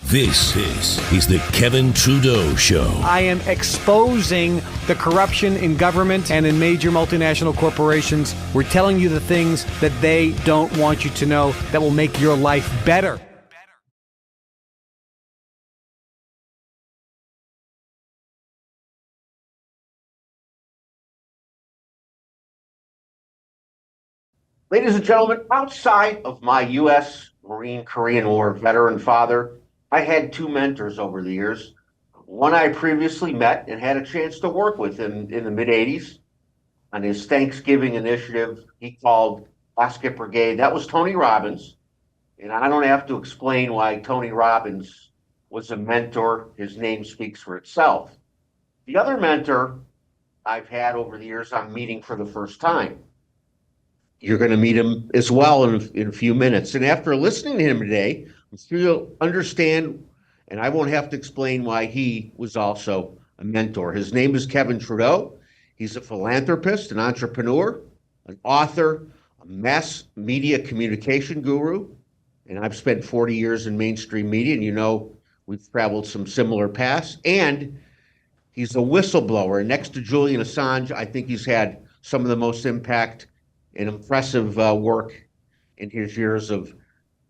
This is the Kevin Trudeau Show. I am exposing the corruption in government and in major multinational corporations. We're telling you the things that they don't want you to know that will make your life better. Ladies and gentlemen, outside of my U.S. Marine Korean War veteran father, I had two mentors over the years. One I previously met and had a chance to work with in the mid-'80s on his Thanksgiving initiative he called Basket Brigade. That was Tony Robbins. And I don't have to explain why Tony Robbins was a mentor. His name speaks for itself. The other mentor I've had over the years, I'm meeting for the first time. You're going to meet him as well in a few minutes. And after listening to him today, I'm sure you'll understand, and I won't have to explain why he was also a mentor. His name is Kevin Trudeau. He's a philanthropist, an entrepreneur, an author, a mass media communication guru. And I've spent 40 years in mainstream media, and you know we've traveled some similar paths. And he's a whistleblower. And next to Julian Assange, I think he's had some of the most impact and impressive work in his years of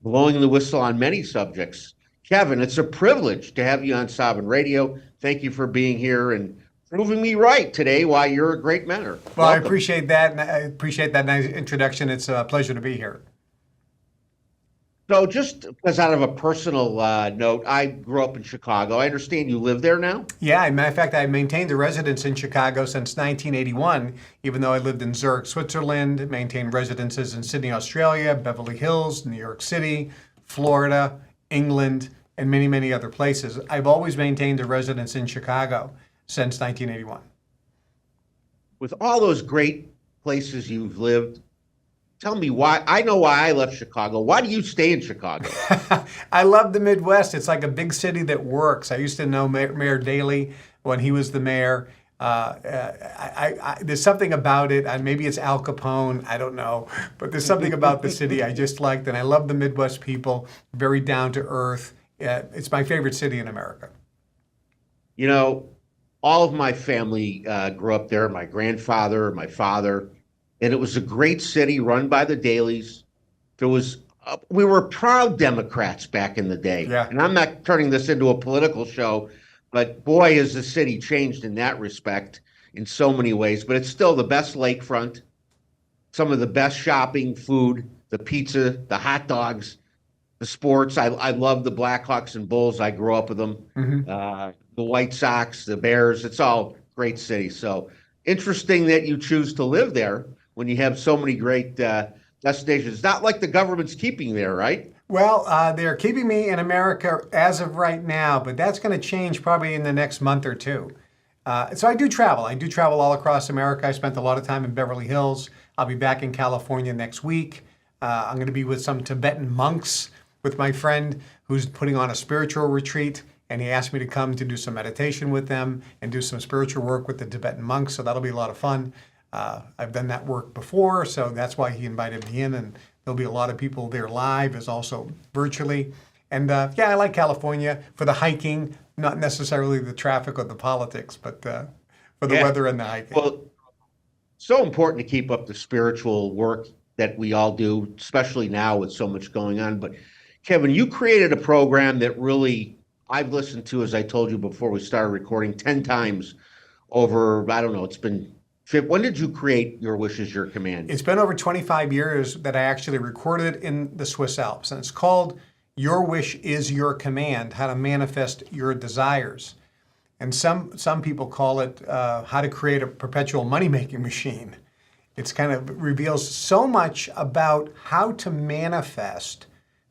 blowing the whistle on many subjects. Kevin, it's a privilege to have you on Sovereign Radio. Thank you for being here and proving me right today why you're a great mentor. Well, welcome. I appreciate that. And I appreciate that nice introduction. It's a pleasure to be here. So just as out of a personal note, I grew up in Chicago. I understand you live there now? Yeah, as a matter of fact, I maintained a residence in Chicago since 1981, even though I lived in Zurich, Switzerland, maintained residences in Sydney, Australia, Beverly Hills, New York City, Florida, England, and many, many other places. I've always maintained a residence in Chicago since 1981. With all those great places you've lived, tell me why. I know why I left Chicago. Why do you stay in Chicago? I love the Midwest. It's like a big city that works. I used to know Mayor Daley when he was the mayor. There's something about it, and maybe it's Al Capone, I don't know, but there's something about the city I just liked, and I love the Midwest people, very down to earth. It's my favorite city in America. You know, all of my family grew up there, my grandfather, my father, and it was a great city run by the Daleys. We were proud Democrats back in the day. Yeah. And I'm not turning this into a political show, but boy, has the city changed in that respect in so many ways. But it's still the best lakefront, some of the best shopping, food, the pizza, the hot dogs, the sports. I love the Blackhawks and Bulls. I grew up with them. Mm-hmm. The White Sox, the Bears. It's all great cities. So interesting that you choose to live there when you have so many great destinations. Not like the government's keeping you there, right? Well, they're keeping me in America as of right now, but that's going to change probably in the next month or two. So I do travel. I do travel all across America. I spent a lot of time in Beverly Hills. I'll be back in California next week. I'm going to be with some Tibetan monks with my friend who's putting on a spiritual retreat, and he asked me to come to do some meditation with them and do some spiritual work with the Tibetan monks, so that'll be a lot of fun. I've done that work before, so that's why he invited me in, and there'll be a lot of people there live as also virtually. And yeah, I like California for the hiking, not necessarily the traffic or the politics, but for the weather and the hiking. Well, so important to keep up the spiritual work that we all do, especially now with so much going on. But Kevin, you created a program that really I've listened to, as I told you before we started recording, 10 times over, I don't know, it's been, when did you create Your Wish is Your Command? It's been over 25 years that I actually recorded in the Swiss Alps, and it's called Your Wish is Your Command, How to Manifest Your Desires. And some people call it How to Create a Perpetual Money-Making Machine. It's kind of reveals so much about how to manifest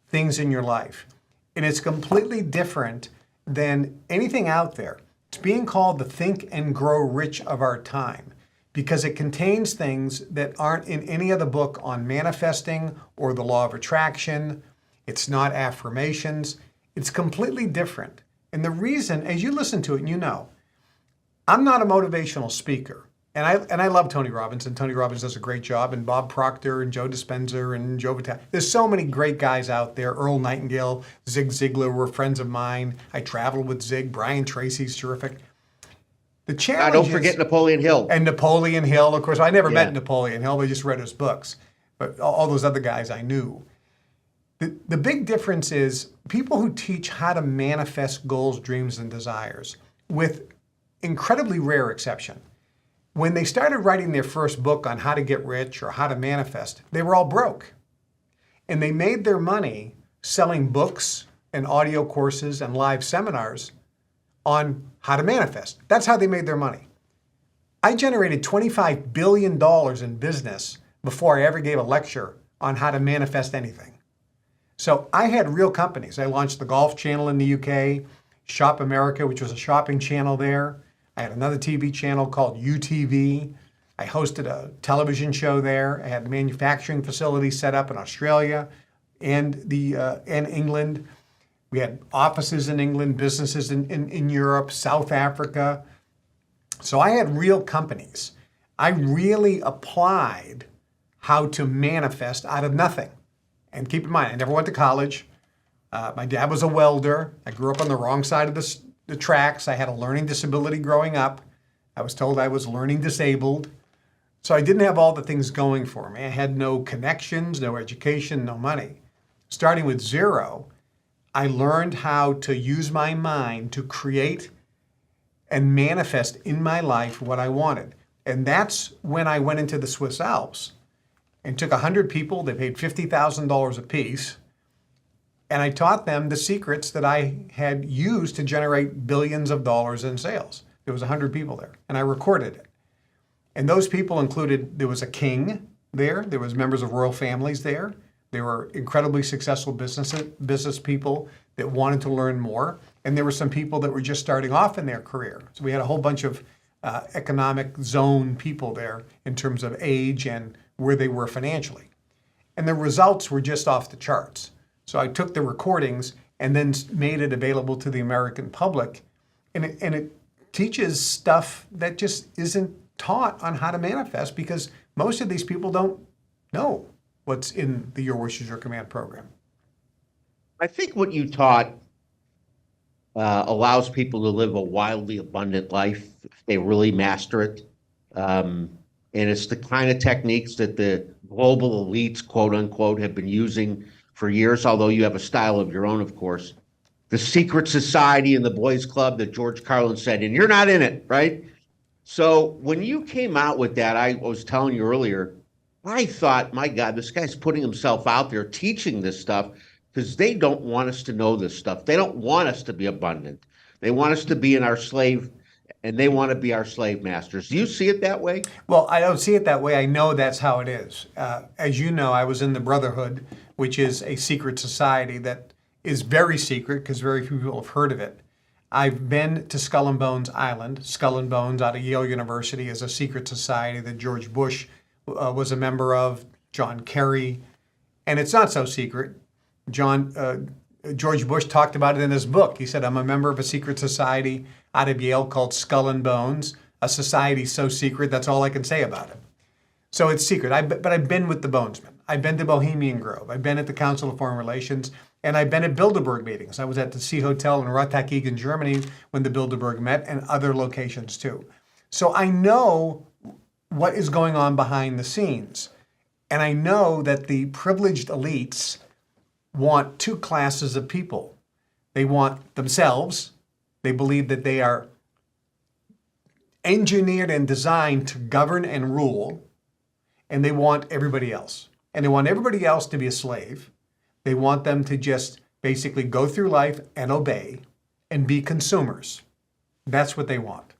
things in your life. And it's completely different than anything out there. It's being called the Think and Grow Rich of our time because it contains things that aren't in any other book on manifesting or the law of attraction. It's not affirmations. It's completely different. And the reason, as you listen to it, and you know, I'm not a motivational speaker. And I love Tony Robbins, and Tony Robbins does a great job, and Bob Proctor and Joe Dispenza and Joe Vitale. There's so many great guys out there. Earl Nightingale, Zig Ziglar were friends of mine. I traveled with Zig. Brian Tracy's terrific. The challenge don't forget Napoleon Hill. And Napoleon Hill, of course. I never met Napoleon Hill. I just read his books. But all those other guys I knew. The big difference is people who teach how to manifest goals, dreams, and desires, with incredibly rare exception. When they started writing their first book on how to get rich or how to manifest, they were all broke. And they made their money selling books and audio courses and live seminars on how to manifest. That's how they made their money. I generated $25 billion in business before I ever gave a lecture on how to manifest anything. So I had real companies. I launched the Golf Channel in the UK, Shop America, which was a shopping channel there. I had another TV channel called UTV. I hosted a television show there. I had manufacturing facilities set up in Australia and England. We had offices in England, businesses in Europe, South Africa. So I had real companies. I really applied how to manifest out of nothing. And keep in mind, I never went to college. My dad was a welder. I grew up on the wrong side of the tracks. I had a learning disability growing up. I was told I was learning disabled. So I didn't have all the things going for me. I had no connections, no education, no money. Starting with zero, I learned how to use my mind to create and manifest in my life what I wanted. And that's when I went into the Swiss Alps and took 100 people. They paid $50,000 a piece. And I taught them the secrets that I had used to generate billions of dollars in sales. There was 100 people there, and I recorded it. And those people included, there was a king there was members of royal families there. There were incredibly successful business people that wanted to learn more. And there were some people that were just starting off in their career. So we had a whole bunch of economic zone people there in terms of age and where they were financially. And the results were just off the charts. So I took the recordings and then made it available to the American public. And it teaches stuff that just isn't taught on how to manifest because most of these people don't know what's in the Your Wish is Your Command program. I think what you taught allows people to live a wildly abundant life if they really master it. And it's the kind of techniques that the global elites, quote unquote, have been using for years, although you have a style of your own, of course. The secret society and the boys club that George Carlin said, and you're not in it, right? So when you came out with that, I was telling you earlier, I thought, my God, this guy's putting himself out there teaching this stuff because they don't want us to know this stuff. They don't want us to be abundant. They want us to be in our slave, and they want to be our slave masters. Do you see it that way? Well, I don't see it that way. I know that's how it is. As you know, I was in the Brotherhood, which is a secret society that is very secret because very few people have heard of it. I've been to Skull and Bones Island. Skull and Bones out of Yale University is a secret society that George Bush was a member of, John Kerry, and it's not so secret. George Bush talked about it in his book. He said, I'm a member of a secret society out of Yale called Skull and Bones, a society so secret, that's all I can say about it. So it's secret, but I've been with the Bonesmen. I've been to Bohemian Grove. I've been at the Council of Foreign Relations, and I've been at Bilderberg meetings. I was at the Sea Hotel in Rotterdam, Germany, when the Bilderberg met, and other locations too. So I know what is going on behind the scenes. And I know that the privileged elites want two classes of people. They want themselves. They believe that they are engineered and designed to govern and rule. And they want everybody else. And they want everybody else to be a slave. They want them to just basically go through life and obey and be consumers. That's what they want.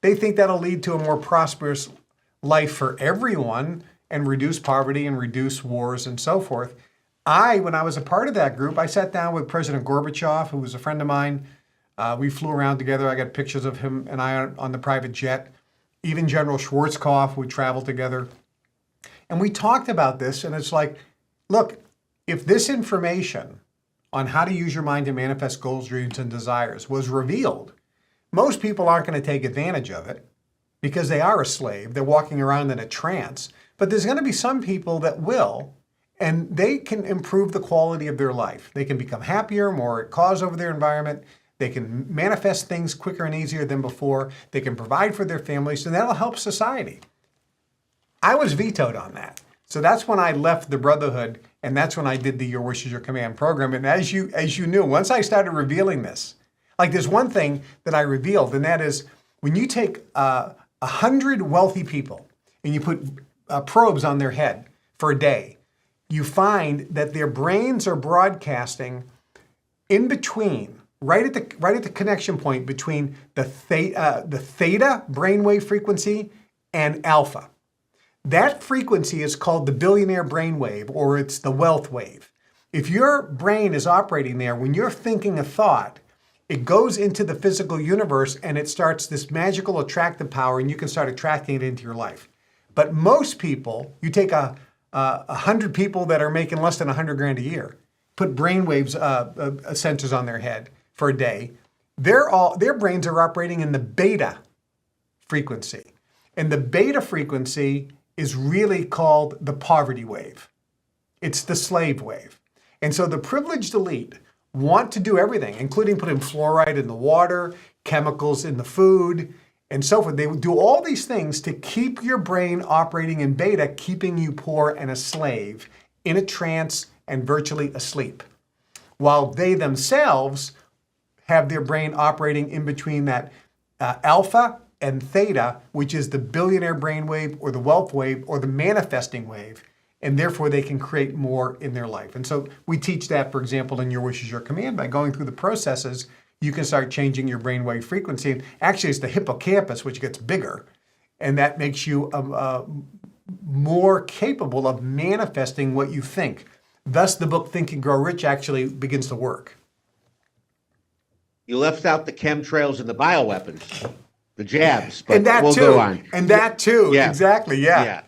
They think that'll lead to a more prosperous life for everyone and reduce poverty and reduce wars and so forth. When I was a part of that group, I sat down with President Gorbachev, who was a friend of mine. We flew around together. I got pictures of him and I on the private jet. Even General Schwarzkopf, we traveled together. And we talked about this, and it's like, look, if this information on how to use your mind to manifest goals, dreams, and desires was revealed, most people aren't going to take advantage of it. because they are a slave. They're walking around in a trance. But there's going to be some people that will, and they can improve the quality of their life. They can become happier, more at cause over their environment. They can manifest things quicker and easier than before. They can provide for their families, and that'll help society. I was vetoed on that. So that's when I left the Brotherhood, and that's when I did the Your Wish is Your Command program. And as you knew, once I started revealing this, like there's one thing that I revealed, and that is when you take 100 wealthy people and you put probes on their head for a day, you find that their brains are broadcasting in between, right at the connection point between the theta brainwave frequency and alpha. That frequency is called the billionaire brainwave, or it's the wealth wave. If your brain is operating there, when you're thinking a thought, it goes into the physical universe and it starts this magical attractive power, and you can start attracting it into your life. But most people, you take 100 people that are making less than 100 grand a year, put brainwaves sensors on their head for a day, their brains are operating in the beta frequency. And the beta frequency is really called the poverty wave. It's the slave wave. And so the privileged elite want to do everything, including putting fluoride in the water, chemicals in the food, and so forth. They do all these things to keep your brain operating in beta, keeping you poor and a slave, in a trance and virtually asleep, while they themselves have their brain operating in between that alpha and theta, which is the billionaire brainwave or the wealth wave or the manifesting wave, and therefore they can create more in their life. And so we teach that, for example, in Your Wish is Your Command. By going through the processes, you can start changing your brainwave frequency. And actually, it's the hippocampus, which gets bigger, and that makes you more capable of manifesting what you think. Thus, the book Think and Grow Rich actually begins to work. You left out the chemtrails and the bioweapons, the jabs, but And that we'll too. go on. And that too. Yeah. Exactly. Yeah.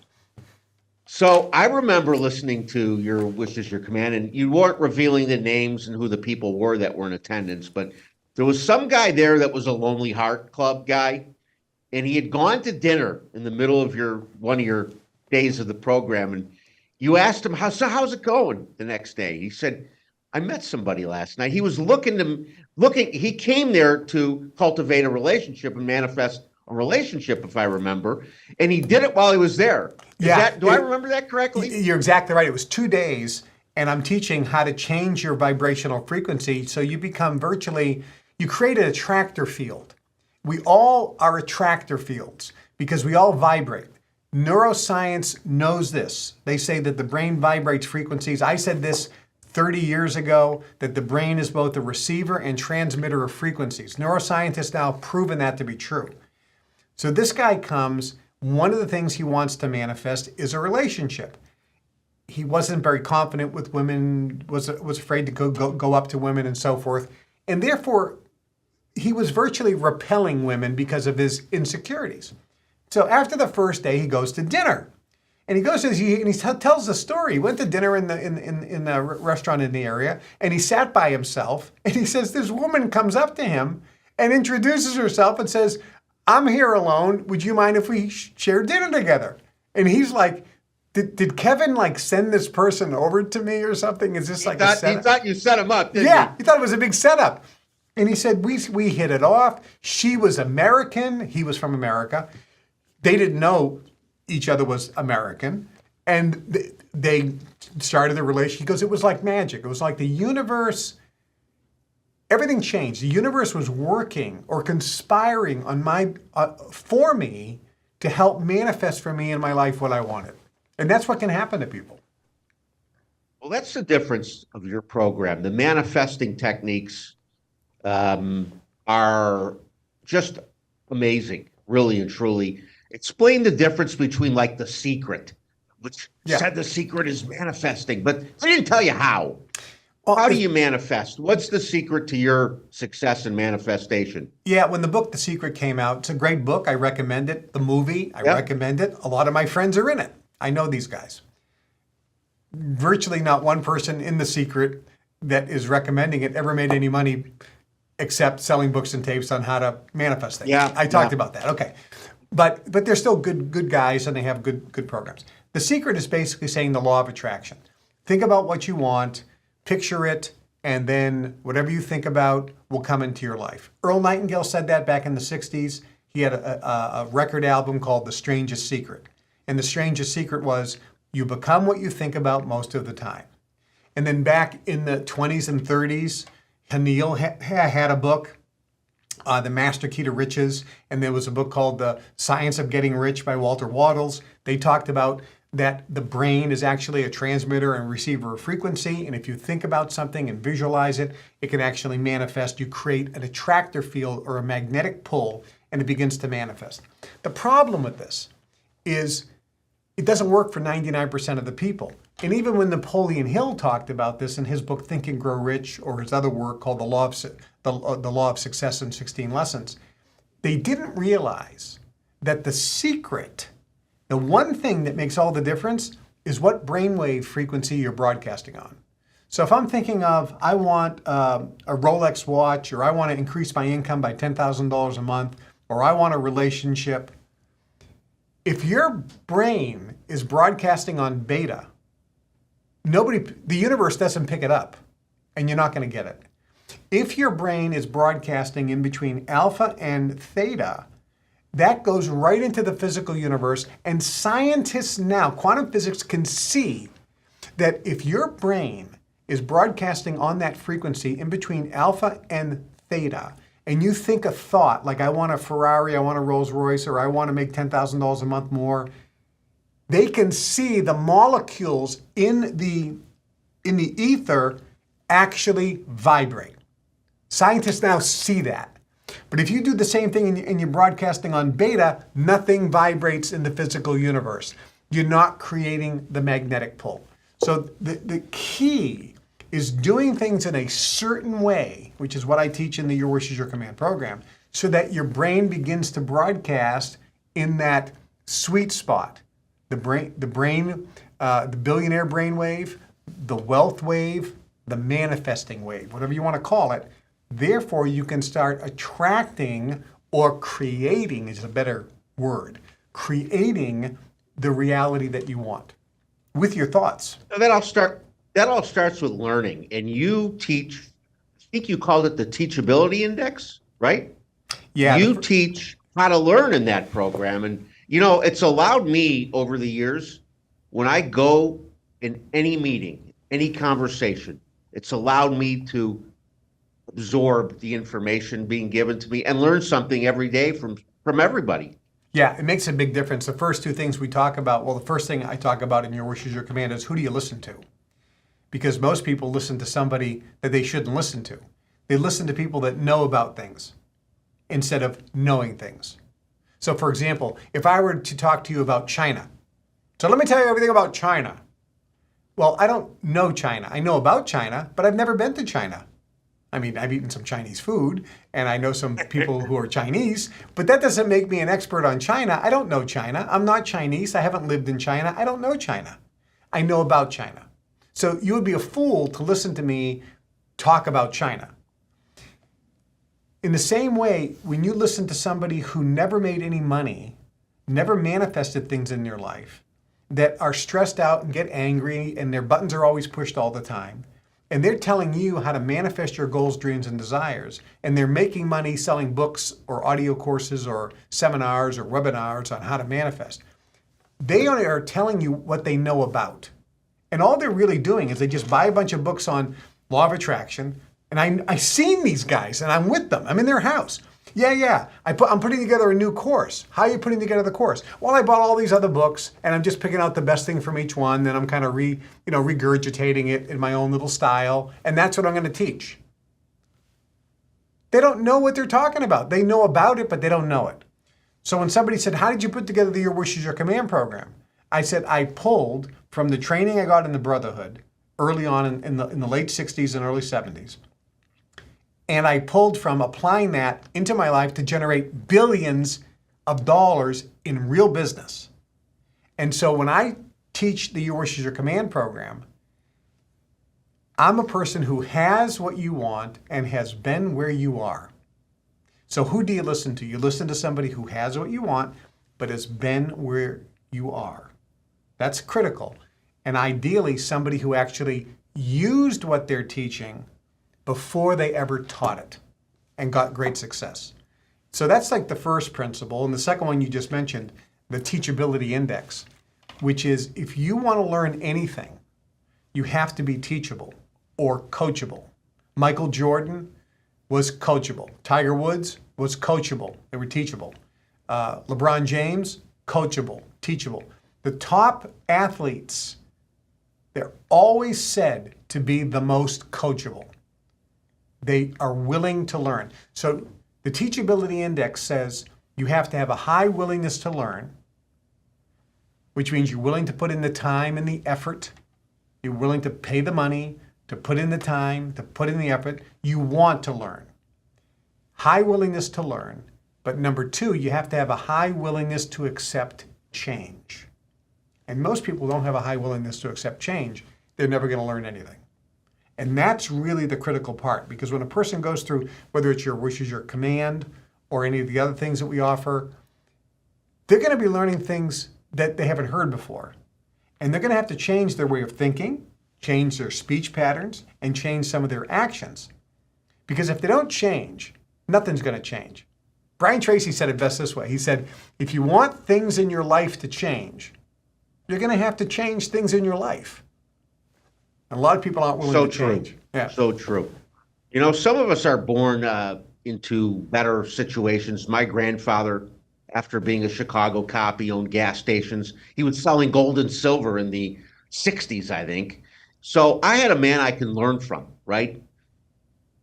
So I remember listening to Your Wish is Your Command, and you weren't revealing the names and who the people were that were in attendance, but there was some guy there that was a Lonely Heart Club guy, and he had gone to dinner in the middle of one of your days of the program, and you asked him, how's it going the next day? He said, I met somebody last night. He was he came there to cultivate a relationship and manifest a relationship, if I remember, and he did it while he was there. Do I remember that correctly? You're exactly right. It was 2 days, and I'm teaching how to change your vibrational frequency so you become you create an attractor field. We all are attractor fields because we all vibrate. Neuroscience knows this. They say that the brain vibrates frequencies. I said this 30 years ago, that the brain is both a receiver and transmitter of frequencies. Neuroscientists now have proven that to be true. So this guy comes, one of the things he wants to manifest is a relationship. He wasn't very confident with women, was afraid to go up to women and so forth. And therefore, he was virtually repelling women because of his insecurities. So after the first day, he goes to dinner. And he goes to and he tells the story. He went to dinner in the restaurant in the area, and he sat by himself. And he says this woman comes up to him and introduces herself and says, I'm here alone. Would you mind if we share dinner together? And he's like, did Kevin send this person over to me or something? Is this a setup? He thought you set him up, didn't you? He thought it was a big setup. And he said, we hit it off. She was American. He was from America. They didn't know each other was American. And they started the relationship. He goes, it was like magic. It was like the universe, everything changed. The universe was working or conspiring on for me to help manifest for me in my life what I wanted. And that's what can happen to people. Well, that's the difference of your program. The manifesting techniques are just amazing, really and truly. Explain the difference between The Secret, which said the secret is manifesting, but I didn't tell you how. Well, how do you manifest? What's the secret to your success and manifestation? Yeah, when the book The Secret came out, it's a great book. I recommend it. The movie, I recommend it. A lot of my friends are in it. I know these guys. Virtually not one person in The Secret that is recommending it ever made any money except selling books and tapes on how to manifest things. Yeah, I talked about that. Okay. But they're still good guys, and they have good programs. The secret is basically saying the law of attraction. Think about what you want, picture it, and then whatever you think about will come into your life. Earl Nightingale said that back in the 60s. He had a record album called The Strangest Secret. And the strangest secret was you become what you think about most of the time. And then back in the 20s and 30s, Hanil had a book, The Master Key to Riches, and there was a book called The Science of Getting Rich by Walter Wattles. They talked about that the brain is actually a transmitter and receiver of frequency, and if you think about something and visualize it, it can actually manifest. You create an attractor field or a magnetic pull, and it begins to manifest. The problem with this is it doesn't work for 99% of the people. And even when Napoleon Hill talked about this in his book Think and Grow Rich, or his other work called The Law of Success in 16 Lessons, they didn't realize that the secret, the one thing that makes all the difference, is what brainwave frequency you're broadcasting on. So if I'm thinking of, I want a Rolex watch, or I want to increase my income by $10,000 a month, or I want a relationship, if your brain is broadcasting on beta, the universe doesn't pick it up, and you're not going to get it. If your brain is broadcasting in between alpha and theta, that goes right into the physical universe, and scientists now, quantum physics, can see that if your brain is broadcasting on that frequency in between alpha and theta, and you think a thought like, I want a Ferrari, I want a Rolls Royce, or I want to make $10,000 a month more, they can see the molecules in the ether actually vibrate. Scientists now see that. But if you do the same thing and you're broadcasting on beta, nothing vibrates in the physical universe. You're not creating the magnetic pull. So the key is doing things in a certain way, which is what I teach in the Your Wish is Your Command program, so that your brain begins to broadcast in that sweet spot. The billionaire brain wave, the wealth wave, the manifesting wave, whatever you want to call it. Therefore, you can start attracting, or creating is a better word, creating the reality that you want with your thoughts. That all starts with learning. And you teach, I think you called it the teachability index, right? Yeah. You teach how to learn in that program. And, it's allowed me over the years, when I go in any meeting, any conversation, it's allowed me to absorb the information being given to me and learn something every day from everybody. Yeah, it makes a big difference. The first two things we talk about, well, the first thing I talk about in Your Wish is Your Command is, who do you listen to? Because most people listen to somebody that they shouldn't listen to. They listen to people that know about things instead of knowing things. So for example, if I were to talk to you about China, so let me tell you everything about China. Well, I don't know China. I know about China, but I've never been to China. I mean, I've eaten some Chinese food, and I know some people who are Chinese, but that doesn't make me an expert on China. I don't know China. I'm not Chinese. I haven't lived in China. I don't know China. I know about China. So you would be a fool to listen to me talk about China. In the same way, when you listen to somebody who never made any money, never manifested things in their life, that are stressed out and get angry, and their buttons are always pushed all the time, and they're telling you how to manifest your goals, dreams, and desires, and they're making money selling books or audio courses or seminars or webinars on how to manifest, they are telling you what they know about. And all they're really doing is they just buy a bunch of books on law of attraction, and I've seen these guys, and I'm with them. I'm in their house. Yeah. I'm putting together a new course. How are you putting together the course? Well, I bought all these other books, and I'm just picking out the best thing from each one, and I'm kind of regurgitating it in my own little style, and that's what I'm going to teach. They don't know what they're talking about. They know about it, but they don't know it. So when somebody said, how did you put together the Your Wish is Your Command program? I said, I pulled from the training I got in the Brotherhood early on in the late 60s and early 70s. And I pulled from applying that into my life to generate billions of dollars in real business. And so when I teach the Your Wish is Your Command program, I'm a person who has what you want and has been where you are. So who do you listen to? You listen to somebody who has what you want, but has been where you are. That's critical. And ideally, somebody who actually used what they're teaching before they ever taught it and got great success. So that's like the first principle. And the second one you just mentioned, the teachability index, which is if you want to learn anything, you have to be teachable or coachable. Michael Jordan was coachable. Tiger Woods was coachable. They were teachable. LeBron James, coachable, teachable. The top athletes, they're always said to be the most coachable. They are willing to learn. So the teachability index says you have to have a high willingness to learn, which means you're willing to put in the time and the effort. You're willing to pay the money, to put in the time, to put in the effort. You want to learn. High willingness to learn. But number two, you have to have a high willingness to accept change. And most people don't have a high willingness to accept change. They're never going to learn anything. And that's really the critical part, because when a person goes through, whether it's your wishes, your command, or any of the other things that we offer, they're going to be learning things that they haven't heard before. And they're going to have to change their way of thinking, change their speech patterns, and change some of their actions. Because if they don't change, nothing's going to change. Brian Tracy said it best this way. He said, if you want things in your life to change, you're going to have to change things in your life. And a lot of people aren't willing to change. Yeah. So true. You know, some of us are born into better situations. My grandfather, after being a Chicago cop, he owned gas stations. He was selling gold and silver in the 60s, I think. So I had a man I can learn from, right?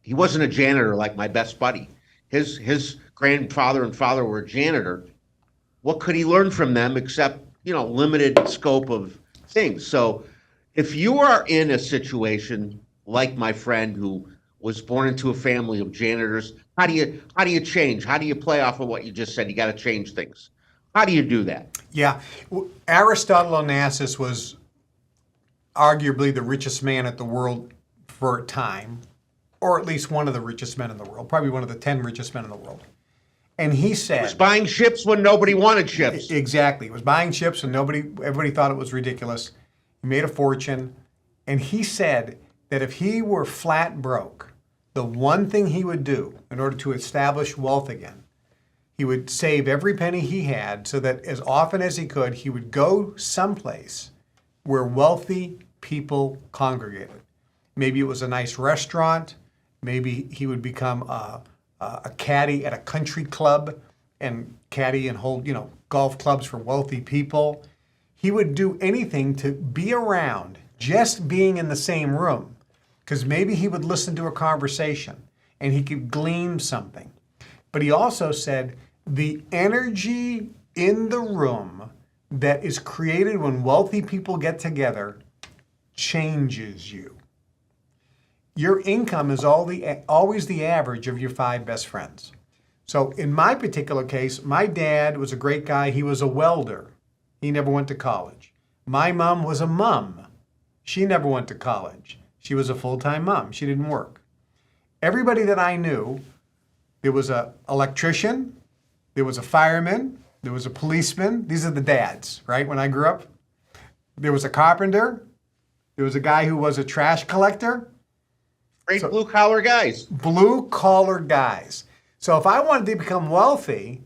He wasn't a janitor like my best buddy. His grandfather and father were a janitor. What could he learn from them except, you know, limited scope of things? So if you are in a situation like my friend who was born into a family of janitors, how do you change? How do you play off of what you just said? You got to change things. How do you do that? Yeah. Aristotle Onassis was arguably the richest man at the world for a time, or at least one of the richest men in the world, probably one of the 10 richest men in the world. And he said... He was buying ships when nobody wanted ships. Exactly. He was buying ships and everybody thought it was ridiculous. He made a fortune. And he said that if he were flat broke, the one thing he would do in order to establish wealth again, he would save every penny he had so that as often as he could, he would go someplace where wealthy people congregated. Maybe it was a nice restaurant. Maybe he would become a caddy at a country club and caddy and hold, golf clubs for wealthy people. He would do anything to be around, just being in the same room, because maybe he would listen to a conversation and he could glean something. But he also said the energy in the room that is created when wealthy people get together changes you. Your income is always the average of your 5 best friends. So in my particular case, my dad was a great guy. He was a welder. He never went to college. My mom was a mom. She never went to college. She was a full-time mom. She didn't work. Everybody that I knew, there was an electrician, there was a fireman, there was a policeman. These are the dads, right? When I grew up, there was a carpenter. There was a guy who was a trash collector. Great blue-collar guys. Blue-collar guys. So if I wanted to become wealthy,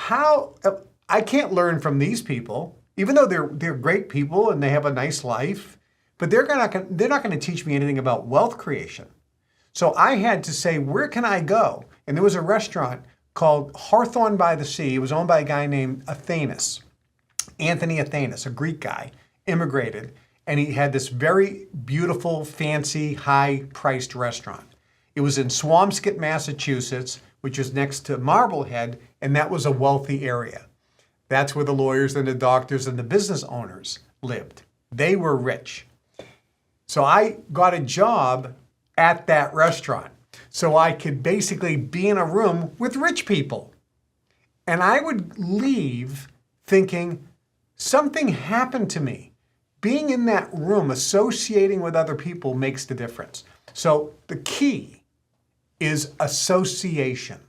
I can't learn from these people, even though they're great people and they have a nice life, but they're not going to teach me anything about wealth creation. So I had to say, where can I go? And there was a restaurant called Hawthorne by the Sea. It was owned by a guy named Athanas, Anthony Athanas, a Greek guy, immigrated. And he had this very beautiful, fancy, high-priced restaurant. It was in Swampscott, Massachusetts, which is next to Marblehead, and that was a wealthy area. That's where the lawyers and the doctors and the business owners lived. They were rich. So I got a job at that restaurant so I could basically be in a room with rich people. And I would leave thinking, something happened to me. Being in that room, associating with other people makes the difference. So the key is association,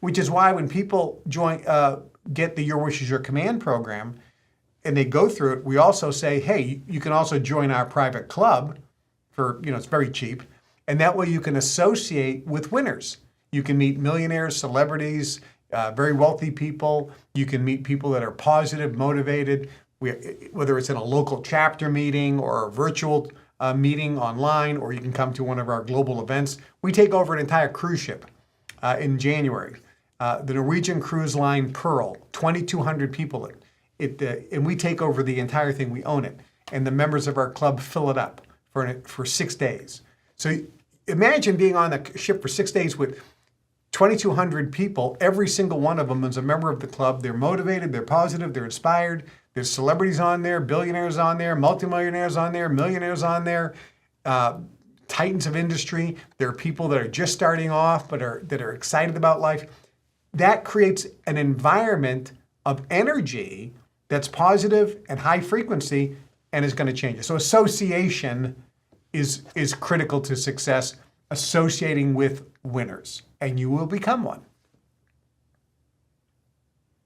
which is why when people get the Your Wish is Your Command program and they go through it, we also say, hey, you can also join our private club for, it's very cheap. And that way you can associate with winners. You can meet millionaires, celebrities, very wealthy people. You can meet people that are positive, motivated, whether it's in a local chapter meeting or a virtual meeting online, or you can come to one of our global events. We take over an entire cruise ship in January. The Norwegian Cruise Line Pearl, 2,200 people. And we take over the entire thing. We own it. And the members of our club fill it up for 6 days. So imagine being on the ship for 6 days with 2,200 people. Every single one of them is a member of the club. They're motivated, they're positive, they're inspired. There's celebrities on there, billionaires on there, multimillionaires on there, millionaires on there, titans of industry. There are people that are just starting off but that are excited about life. That creates an environment of energy that's positive and high frequency and is going to change it. So association is critical to success, associating with winners, and you will become one.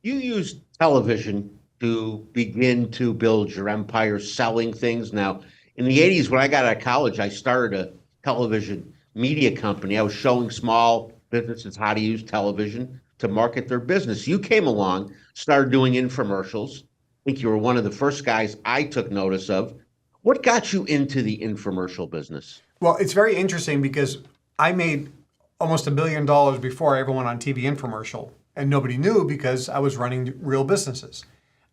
You use television to begin to build your empire selling things. Now, in the 80s, when I got out of college, I started a television media company. I was showing small businesses how to use television to market their business. You came along, started doing infomercials. I think you were one of the first guys I took notice of. What got you into the infomercial business? Well, it's very interesting because I made almost $1 billion before I ever went on TV infomercial, and nobody knew because I was running real businesses.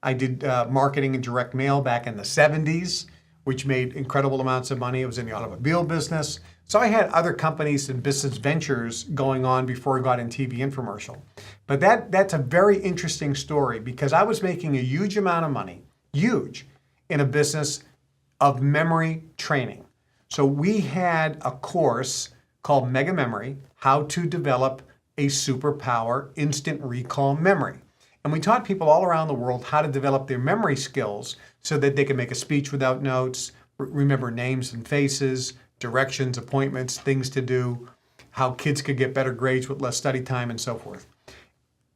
I did marketing and direct mail back in the 70s, which made incredible amounts of money. It was in the automobile business. So I had other companies and business ventures going on before I got in TV infomercial. But that's a very interesting story because I was making a huge amount of money, huge, in a business of memory training. So we had a course called Mega Memory, How to Develop a Superpower Instant Recall Memory. And we taught people all around the world how to develop their memory skills so that they could make a speech without notes, remember names and faces, directions, appointments, things to do, how kids could get better grades with less study time, and so forth.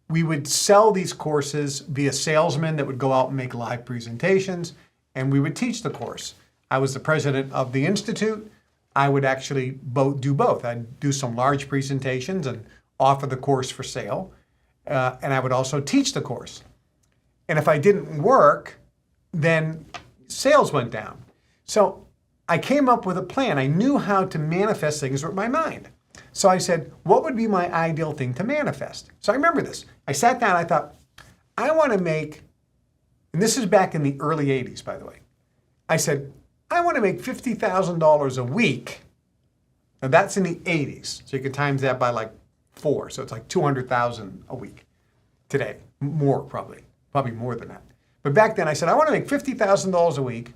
We would sell these courses via salesmen that would go out and make live presentations, and we would teach the course. I was the president of the institute. I would actually do both. I'd do some large presentations and offer the course for sale. And I would also teach the course. And if I didn't work, then sales went down. So I came up with a plan. I knew how to manifest things with my mind. So I said, what would be my ideal thing to manifest? So I remember this. I sat down, I thought, I want to make, and this is back in the early 80s, by the way. I said, I want to make $50,000 a week. Now that's in the 80s. So you can times that by like 4. So it's like 200,000 a week today. More probably more than that. But back then I said, I want to make $50,000 a week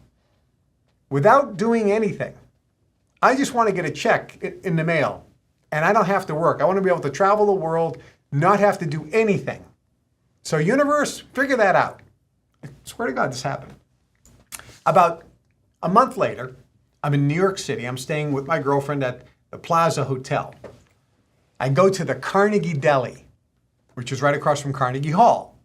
without doing anything. I just want to get a check in the mail and I don't have to work. I want to be able to travel the world, not have to do anything. So universe, figure that out. I swear to God, this happened. About a month later, I'm in New York City. I'm staying with my girlfriend at the Plaza Hotel. I go to the Carnegie Deli, which is right across from Carnegie Hall.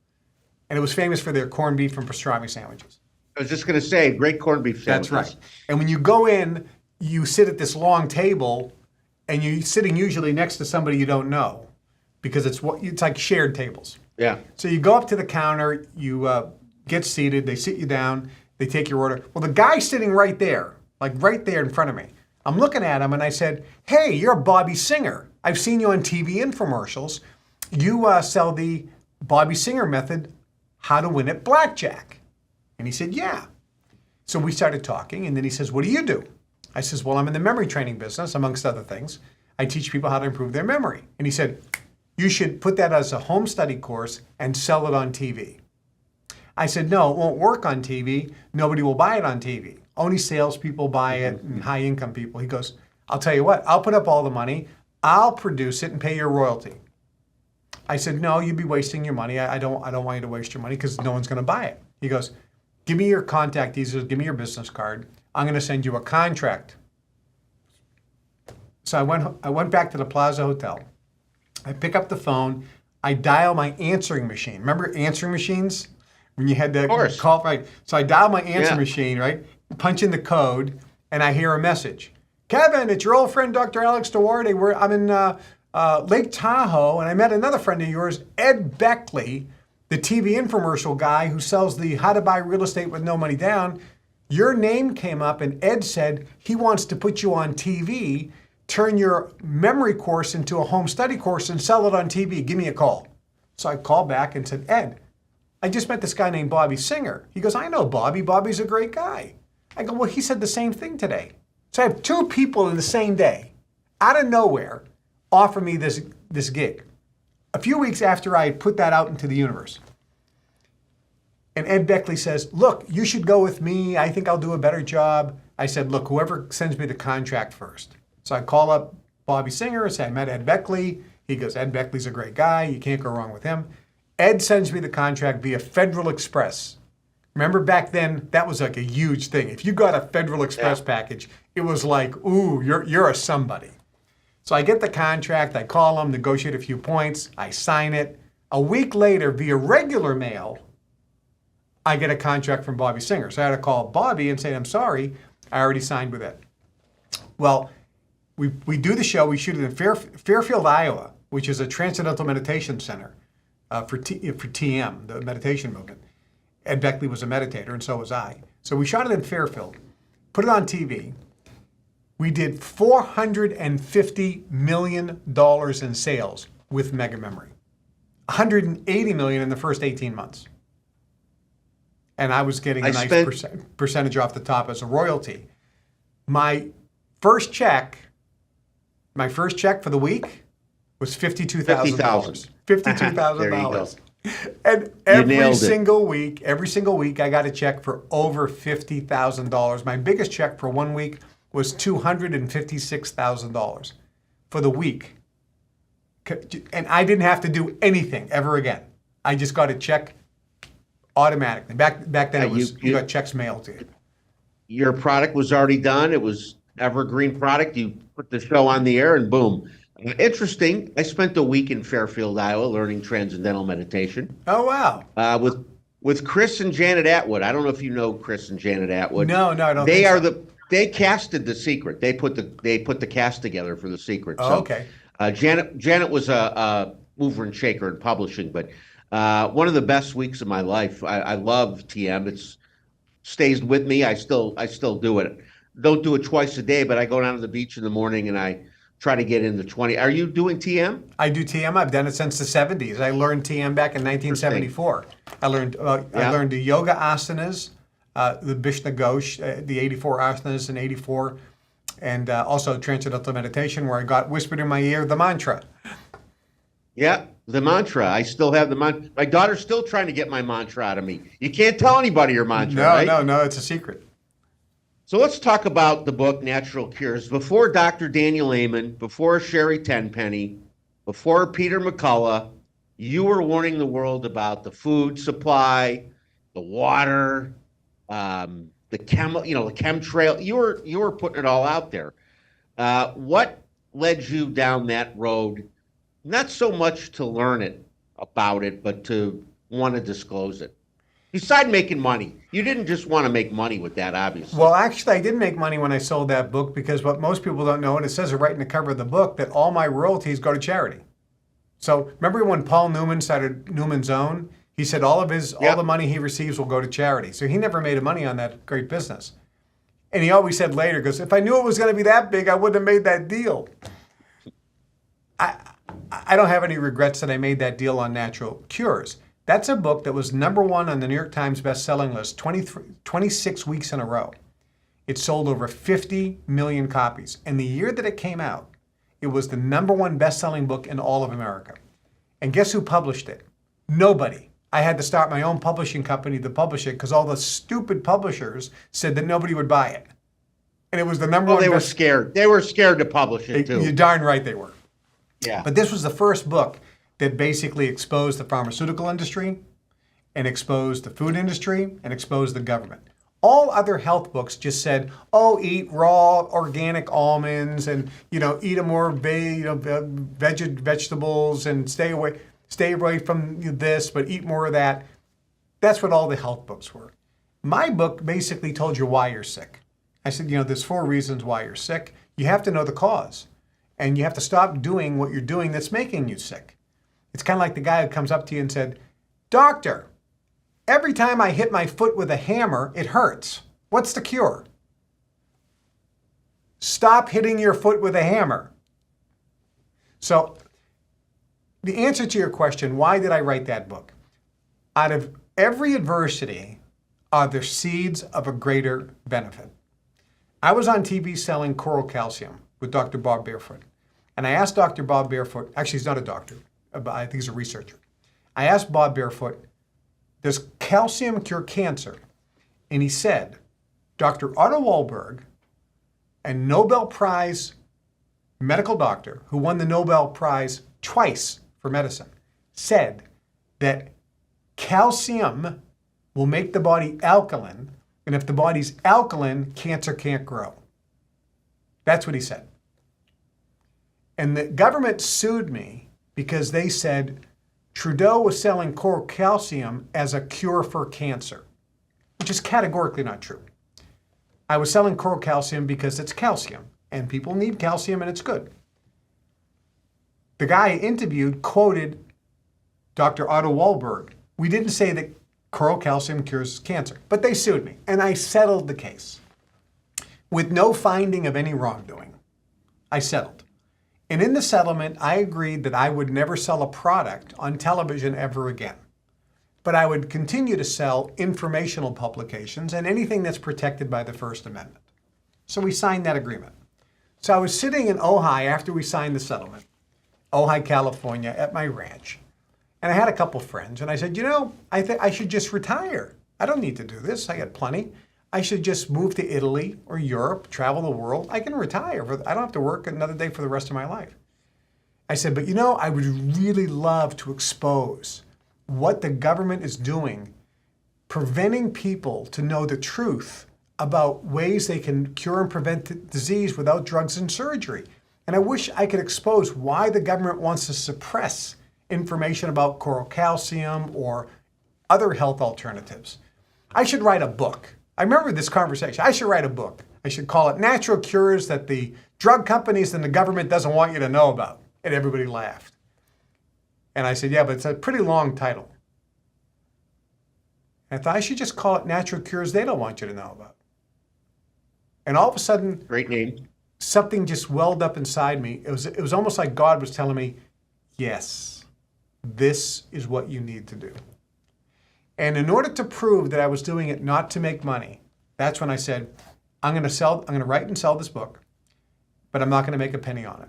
And it was famous for their corned beef and pastrami sandwiches. I was just going to say, great corned beef sandwiches. That's right. And when you go in, you sit at this long table, and you're sitting usually next to somebody you don't know, because it's like shared tables. Yeah. So you go up to the counter, you get seated, they sit you down, they take your order. Well, the guy's sitting right there, like right there in front of me. I'm looking at him, and I said, hey, you're Bobby Singer. I've seen you on TV infomercials. You sell the Bobby Singer method, how to win at blackjack. And he said, yeah. So we started talking, and then he says, what do you do? I says, well, I'm in the memory training business, amongst other things. I teach people how to improve their memory. And he said, you should put that as a home study course and sell it on TV. I said, no, it won't work on TV. Nobody will buy it on TV. Only salespeople buy it and high income people. He goes, I'll tell you what, I'll put up all the money. I'll produce it and pay your royalty. I said, no, you'd be wasting your money. I don't want you to waste your money because no one's going to buy it. He goes, give me your contact details, give me your business card. I'm going to send you a contract. So I went back to the Plaza Hotel. I pick up the phone. I dial my answering machine. Remember answering machines? When you had to course. call, right? So I dial my answer Yeah. machine, right? Punch in the code, and I hear a message. Kevin, it's your old friend, Dr. Alex Duarte. I'm in Lake Tahoe, and I met another friend of yours, Ed Beckley, the TV infomercial guy who sells the how to buy real estate with no money down. Your name came up, and Ed said he wants to put you on TV, turn your memory course into a home study course, and sell it on TV. Give me a call. So I called back and said, Ed, I just met this guy named Bobby Singer. He goes, I know Bobby. Bobby's a great guy. I go, well, he said the same thing today. So I have two people in the same day, out of nowhere, offer me this gig. A few weeks after I had put that out into the universe. And Ed Beckley says, look, you should go with me. I think I'll do a better job. I said, look, whoever sends me the contract first. So I call up Bobby Singer and say, I met Ed Beckley. He goes, Ed Beckley's a great guy. You can't go wrong with him. Ed sends me the contract via Federal Express. Remember back then, that was like a huge thing. If you got a Federal Express package, it was like, ooh, you're a somebody. So I get the contract, I call him, negotiate a few points, I sign it. A week later, via regular mail, I get a contract from Bobby Singer. So I had to call Bobby and say, I'm sorry, I already signed with Ed. Well, we do the show, we shoot it in Fairfield, Iowa, which is a transcendental meditation center for TM, the meditation movement. Ed Beckley was a meditator, and so was I. So we shot it in Fairfield, put it on TV. We did $450 million in sales with Mega Memory. $180 million in the first 18 months. And I was getting a nice percentage off the top as a royalty. My first check for the week was $52,000. $52,000. And every single week, I got a check for over $50,000. My biggest check for 1 week was $256,000 for the week. And I didn't have to do anything ever again. I just got a check automatically. Back then, you got checks mailed to you. Your product was already done. It was evergreen product. You put the show on the air and boom. Interesting. I spent a week in Fairfield, Iowa, learning transcendental meditation. Oh, wow. With Chris and Janet Atwood. I don't know if you know Chris and Janet Atwood. No, I don't think so. They casted The Secret. They put the cast together for The Secret. Oh, so, okay. Janet was a mover and shaker in publishing, but one of the best weeks of my life. I love TM. It stays with me. I still do it. Don't do it twice a day, but I go down to the beach in the morning and I try to get into 20. Are you doing TM? I do TM. I've done it since the 70s. I learned TM back in 1974. I learned the yoga asanas, the Bishna Ghosh, the 84 asanas in 84, and also transcendental meditation, where I got whispered in my ear the mantra. Yeah, the mantra. I still have the mantra. My daughter's still trying to get my mantra out of me. You can't tell anybody your mantra, right? No, it's a secret. So let's talk about the book, Natural Cures. Before Dr. Daniel Amen, before Sherry Tenpenny, before Peter McCullough, you were warning the world about the food supply, the water, the chemtrail. You were putting it all out there. What led you down that road? Not so much to learn about it, but to want to disclose it. Besides making money, you didn't just want to make money with that, obviously. Well, actually, I did make money when I sold that book, because what most people don't know, and it says it right in the cover of the book, that all my royalties go to charity. So remember when Paul Newman started Newman's Own? He said all the money he receives will go to charity. So he never made money on that great business. And he always said later, goes, if I knew it was going to be that big, I wouldn't have made that deal. I don't have any regrets that I made that deal on Natural Cures. That's a book that was #1 on the New York Times best-selling list 26 weeks in a row. It sold over 50 million copies. And the year that it came out, it was the #1 best-selling book in all of America. And guess who published it? Nobody. I had to start my own publishing company to publish it because all the stupid publishers said that nobody would buy it. And it was the #1. They were scared. They were scared to publish it, too. You're darn right they were. Yeah. But this was the first book that basically exposed the pharmaceutical industry and exposed the food industry and exposed the government. All other health books just said, oh, eat raw organic almonds and, eat more vegetables and stay away. stay away from this, but eat more of that. That's what all the health books were. My book basically told you why you're sick. I said, there's 4 reasons why you're sick. You have to know the cause. And you have to stop doing what you're doing that's making you sick. It's kind of like the guy who comes up to you and said, "Doctor, every time I hit my foot with a hammer, it hurts. What's the cure?" Stop hitting your foot with a hammer. So the answer to your question, why did I write that book? Out of every adversity are the seeds of a greater benefit. I was on TV selling coral calcium with Dr. Bob Barefoot. And I asked Dr. Bob Barefoot, actually he's not a doctor, but I think he's a researcher. I asked Bob Barefoot, does calcium cure cancer? And he said, Dr. Otto Warburg, a Nobel Prize medical doctor who won the Nobel Prize twice for medicine, said that calcium will make the body alkaline, and if the body's alkaline, cancer can't grow. That's what he said. And the government sued me because they said Trudeau was selling coral calcium as a cure for cancer, which is categorically not true. I was selling coral calcium because it's calcium, and people need calcium, and it's good. The guy I interviewed quoted Dr. Otto Warburg. We didn't say that coral calcium cures cancer, but they sued me, and I settled the case. With no finding of any wrongdoing, I settled. And in the settlement, I agreed that I would never sell a product on television ever again. But I would continue to sell informational publications and anything that's protected by the First Amendment. So we signed that agreement. So I was sitting in Ojai after we signed the settlement, Ojai, California, at my ranch. And I had a couple friends, and I said, I think I should just retire. I don't need to do this. I got plenty. I should just move to Italy or Europe, travel the world. I can retire. I don't have to work another day for the rest of my life. I said, but I would really love to expose what the government is doing, preventing people to know the truth about ways they can cure and prevent disease without drugs and surgery. And I wish I could expose why the government wants to suppress information about coral calcium or other health alternatives. I should write a book. I remember this conversation. I should write a book. I should call it Natural Cures That the Drug Companies and the Government Doesn't Want You to Know About. And everybody laughed. And I said, yeah, but it's a pretty long title. And I thought I should just call it Natural Cures They Don't Want You to Know About. And all of a sudden, Great name. Something just welled up inside me. It was almost like God was telling me, yes, this is what you need to do. And in order to prove that I was doing it not to make money, that's when I said, I'm going to write and sell this book, but I'm not going to make a penny on it.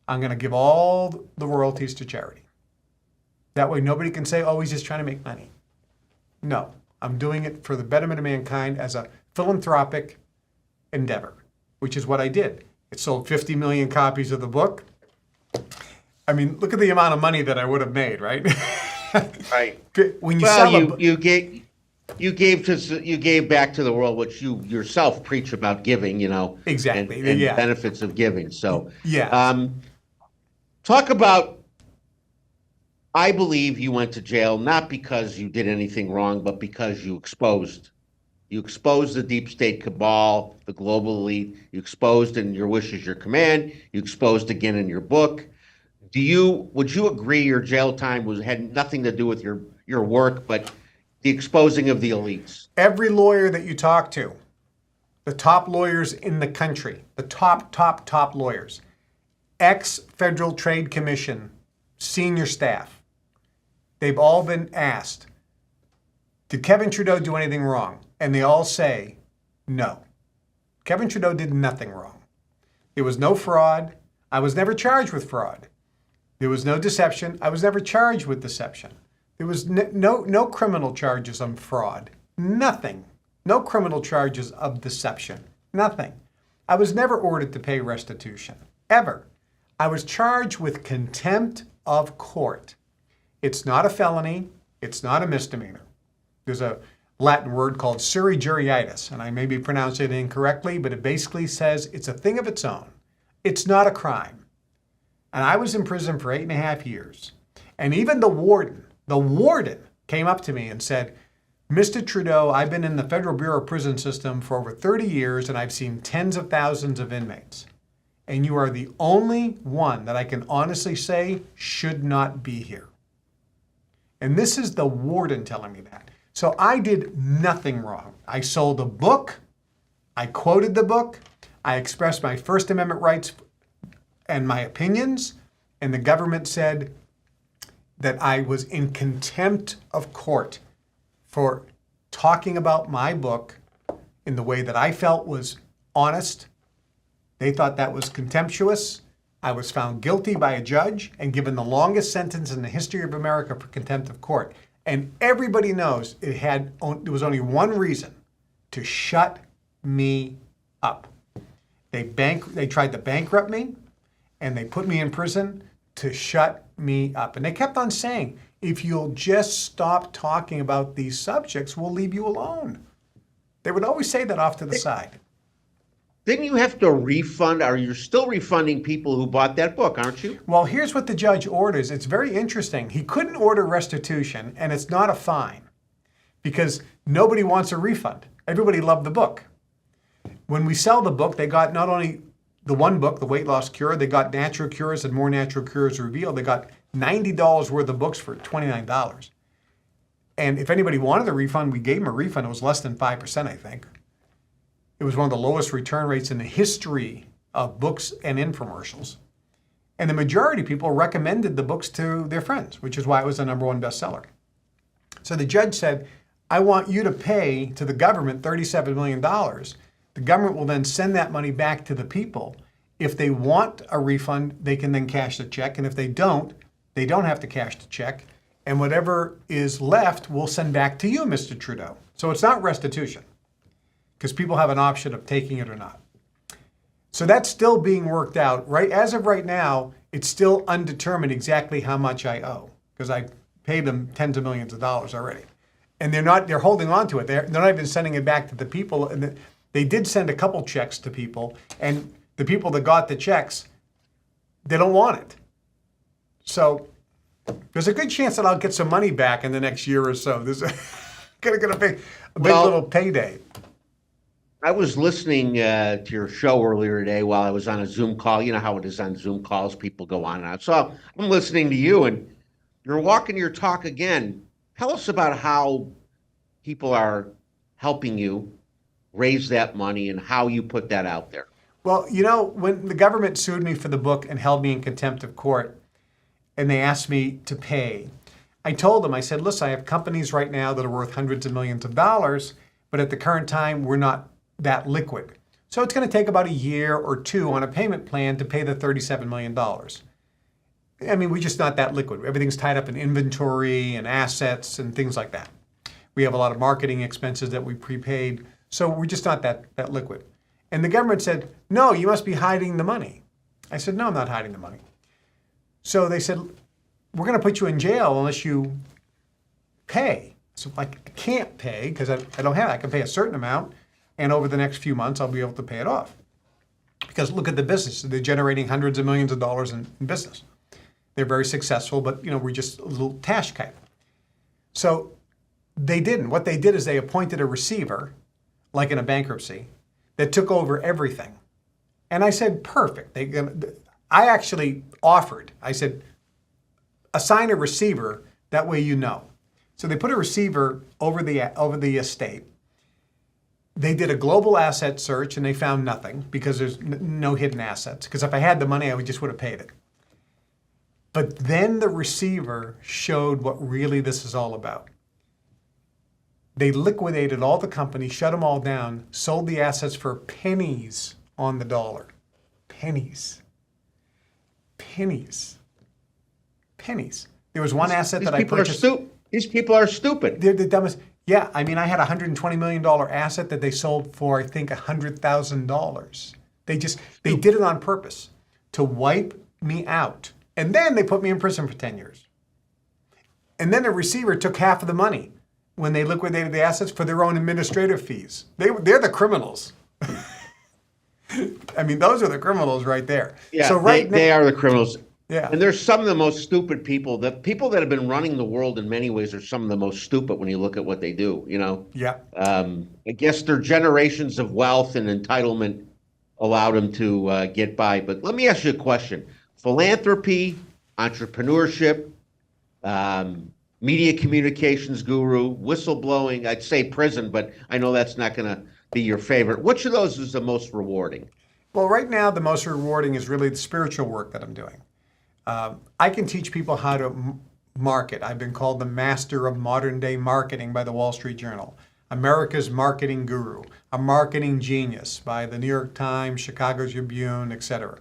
I'm going to give all the royalties to charity. That way nobody can say, oh, he's just trying to make money. No, I'm doing it for the betterment of mankind as a philanthropic endeavor, which is what I did. It sold 50 million copies of the book. I mean, look at the amount of money that I would have made, right? Right. When you you gave back to the world, which you yourself preach about giving, exactly, and yeah. benefits of giving. So, yeah. Talk about. I believe you went to jail not because you did anything wrong, but because you exposed the deep state cabal, the global elite. You exposed in Your Wish Is Your Command. You exposed again in your book. Would you agree your jail time had nothing to do with your work, but the exposing of the elites? Every lawyer that you talk to, the top lawyers in the country, the top lawyers, ex-Federal Trade Commission, senior staff, they've all been asked, did Kevin Trudeau do anything wrong? And they all say, no. Kevin Trudeau did nothing wrong. There was no fraud. I was never charged with fraud. There was no deception. I was never charged with deception. There was no criminal charges on fraud. Nothing. No criminal charges of deception. Nothing. I was never ordered to pay restitution. Ever. I was charged with contempt of court. It's not a felony. It's not a misdemeanor. There's a Latin word called surriguriitis, and I may be pronouncing it incorrectly, but it basically says it's a thing of its own. It's not a crime. And I was in prison for 8.5 years. And even the warden came up to me and said, Mr. Trudeau, I've been in the Federal Bureau of Prison System for over 30 years, and I've seen tens of thousands of inmates. And you are the only one that I can honestly say should not be here. And this is the warden telling me that. So I did nothing wrong. I sold a book. I quoted the book. I expressed my First Amendment rights and my opinions. And the government said that I was in contempt of court for talking about my book in the way that I felt was honest. They thought that was contemptuous. I was found guilty by a judge and given the longest sentence in the history of America for contempt of court. And everybody knows there was only one reason: to shut me up. They tried to bankrupt me, and they put me in prison to shut me up. And they kept on saying, if you'll just stop talking about these subjects, we'll leave you alone. They would always say that off to the side. Didn't you have to refund, or you're still refunding people who bought that book, aren't you? Well, here's what the judge orders. It's very interesting. He couldn't order restitution, and it's not a fine, because nobody wants a refund. Everybody loved the book. When we sell the book, they got not only the one book, The Weight Loss Cure, they got Natural Cures and More Natural Cures Revealed. They got $90 worth of books for $29. And if anybody wanted a refund, we gave them a refund. It was less than 5%, I think. It was one of the lowest return rates in the history of books and infomercials. And the majority of people recommended the books to their friends, which is why it was the #1 bestseller. So the judge said, I want you to pay to the government $37 million. The government will then send that money back to the people. If they want a refund, they can then cash the check. And if they don't have to cash the check. And whatever is left, we'll send back to you, Mr. Trudeau. So it's not restitution, because people have an option of taking it or not. So that's still being worked out. Right as of right now, it's still undetermined exactly how much I owe, because I paid them tens of millions of dollars already. And they're holding on to it. They're not even sending it back to the people. And they did send a couple checks to people, and the people that got the checks, they don't want it. So there's a good chance that I'll get some money back in the next year or so. There's gonna be a big little payday. I was listening to your show earlier today while I was on a Zoom call. You know how it is on Zoom calls, people go on and on. So I'm listening to you, and you're walking your talk again. Tell us about how people are helping you raise that money and how you put that out there. Well, when the government sued me for the book and held me in contempt of court, and they asked me to pay, I told them, I said, listen, I have companies right now that are worth hundreds of millions of dollars, but at the current time, we're not that liquid. So it's going to take about a year or two on a payment plan to pay the $37 million. I mean, we're just not that liquid. Everything's tied up in inventory and assets and things like that. We have a lot of marketing expenses that we prepaid, so we're just not that liquid. And the government said, no, you must be hiding the money. I said, no, I'm not hiding the money. So they said, we're going to put you in jail unless you pay. So I can't pay because I don't have it. I can pay a certain amount, and over the next few months, I'll be able to pay it off. Because look at the business. They're generating hundreds of millions of dollars in business. They're very successful, but we're just a little tash kite. So they didn't. What they did is they appointed a receiver, like in a bankruptcy, that took over everything. And I said, perfect. I actually offered. I said, assign a receiver, that way you know. So they put a receiver over the estate. They did a global asset search, and they found nothing because there's no hidden assets. Because if I had the money, I just would have paid it. But then the receiver showed what really this is all about. They liquidated all the companies, shut them all down, sold the assets for pennies on the dollar. Pennies. Pennies. Pennies. There was one asset that I purchased. These people are stupid. They're the dumbest. Yeah, I mean, I had a $120 million asset that they sold for, I think, $100,000. They did it on purpose to wipe me out. And then they put me in prison for 10 years. And then the receiver took half of the money when they liquidated the assets for their own administrative fees. They're the criminals. I mean, those are the criminals right there. Yeah, so they are the criminals. Yeah. And there's some of the most stupid people. The people that have been running the world in many ways are some of the most stupid when you look at what they do, you know? Yeah. I guess their generations of wealth and entitlement allowed them to get by. But let me ask you a question. Philanthropy, entrepreneurship, media communications guru, whistleblowing, I'd say prison, but I know that's not going to be your favorite. Which of those is the most rewarding? Well, right now, the most rewarding is really the spiritual work that I'm doing. I can teach people how to market. I've been called the master of modern day marketing by the Wall Street Journal, America's marketing guru, a marketing genius by the New York Times, Chicago Tribune, etc.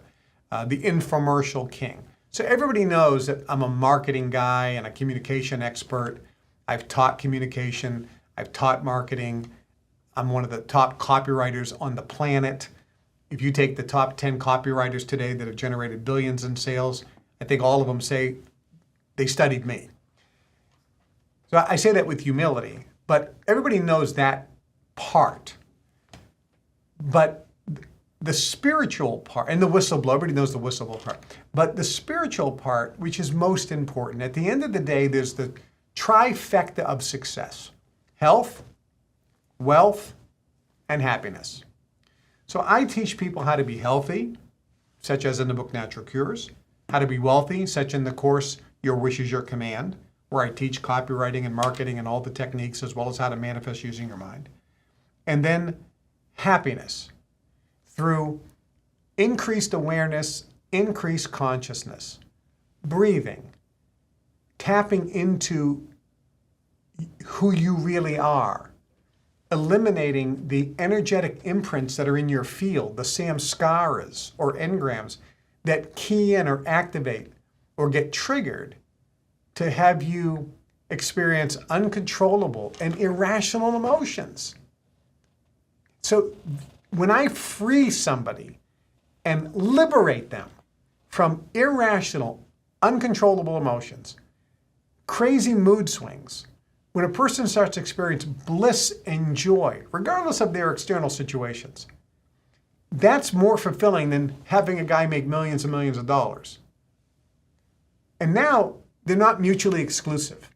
The infomercial king. So everybody knows that I'm a marketing guy and a communication expert. I've taught communication. I've taught marketing. I'm one of the top copywriters on the planet. If you take the top 10 copywriters today that have generated billions in sales, I think all of them say they studied me. So I say that with humility, but everybody knows that part. But the spiritual part, and the whistleblower, everybody knows the whistleblower part, but the spiritual part, which is most important, at the end of the day, there's the trifecta of success: health, wealth, and happiness. So I teach people how to be healthy, such as in the book Natural Cures, how to be wealthy, such in the course Your Wish is Your Command, where I teach copywriting and marketing and all the techniques, as well as how to manifest using your mind. And then happiness through increased awareness, increased consciousness, breathing, tapping into who you really are, eliminating the energetic imprints that are in your field, the samskaras or engrams that key in or activate or get triggered to have you experience uncontrollable and irrational emotions. So when I free somebody and liberate them from irrational, uncontrollable emotions, crazy mood swings, when a person starts to experience bliss and joy, regardless of their external situations, that's more fulfilling than having a guy make millions and millions of dollars. And now they're not mutually exclusive.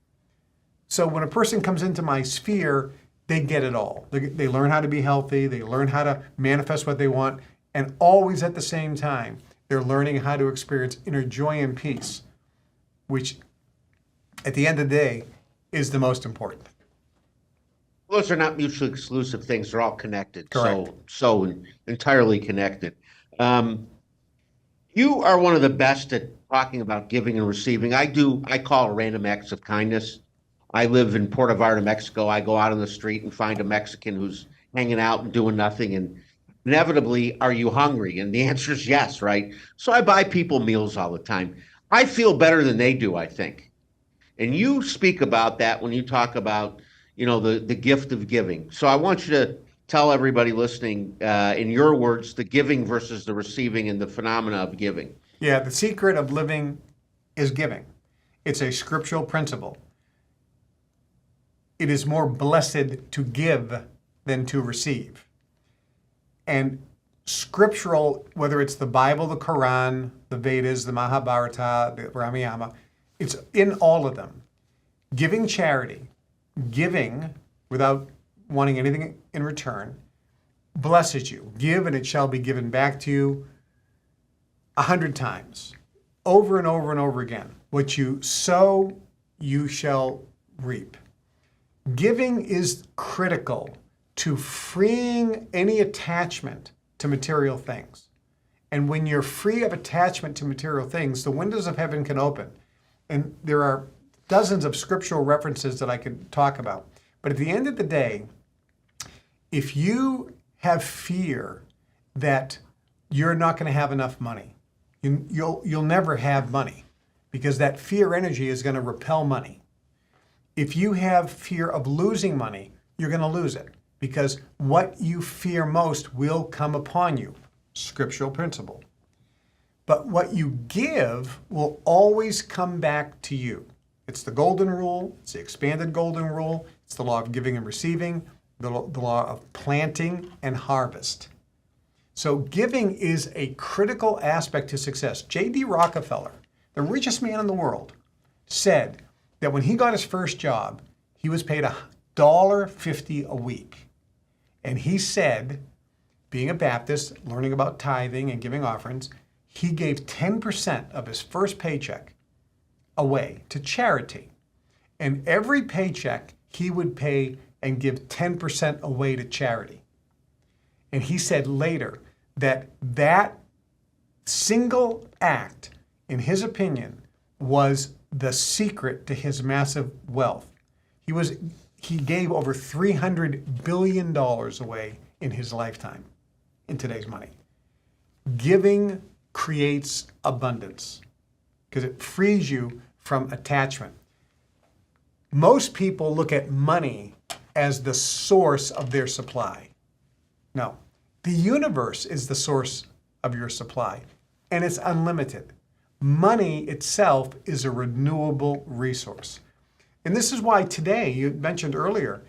So when a person comes into my sphere, they get it all. They learn how to be healthy, they learn how to manifest what they want, and always at the same time, they're learning how to experience inner joy and peace, which at the end of the day is the most important. Those are not mutually exclusive things. They're all connected. Correct. So entirely connected. You are one of the best at talking about giving and receiving. I call it random acts of kindness. I live in Puerto Vallarta, Mexico. I go out on the street and find a Mexican who's hanging out and doing nothing. And inevitably, are you hungry? And the answer is yes, right? So I buy people meals all the time. I feel better than they do, I think. And you speak about that when you talk about, the gift of giving. So I want you to tell everybody listening, in your words, the giving versus the receiving and the phenomena of giving. Yeah, the secret of living is giving. It's a scriptural principle. It is more blessed to give than to receive. And scriptural, whether it's the Bible, the Quran, the Vedas, the Mahabharata, the Ramayana, it's in all of them. Giving charity, giving without wanting anything in return, blesses you. Give and it shall be given back to you 100 times, over and over and over again. What you sow, you shall reap. Giving is critical to freeing any attachment to material things. And when you're free of attachment to material things, the windows of heaven can open. And there are dozens of scriptural references that I could talk about. But at the end of the day, if you have fear that you're not going to have enough money, you'll never have money, because that fear energy is going to repel money. If you have fear of losing money, you're going to lose it, because what you fear most will come upon you. Scriptural principle. But what you give will always come back to you. It's the golden rule. It's the expanded golden rule. It's the law of giving and receiving, the law of planting and harvest. So giving is a critical aspect to success. J.D. Rockefeller, the richest man in the world, said that when he got his first job, he was paid $1.50 a week. And he said, being a Baptist, learning about tithing and giving offerings, he gave 10% of his first paycheck away to charity. And every paycheck he would pay and give 10% away to charity. And he said later that that single act, in his opinion, was the secret to his massive wealth. He gave over $300 billion away in his lifetime, in today's money. Giving creates abundance because it frees you from attachment. Most people look at money as the source of their supply. No, the universe is the source of your supply, and it's unlimited. Money itself is a renewable resource. And this is why today, you mentioned earlier,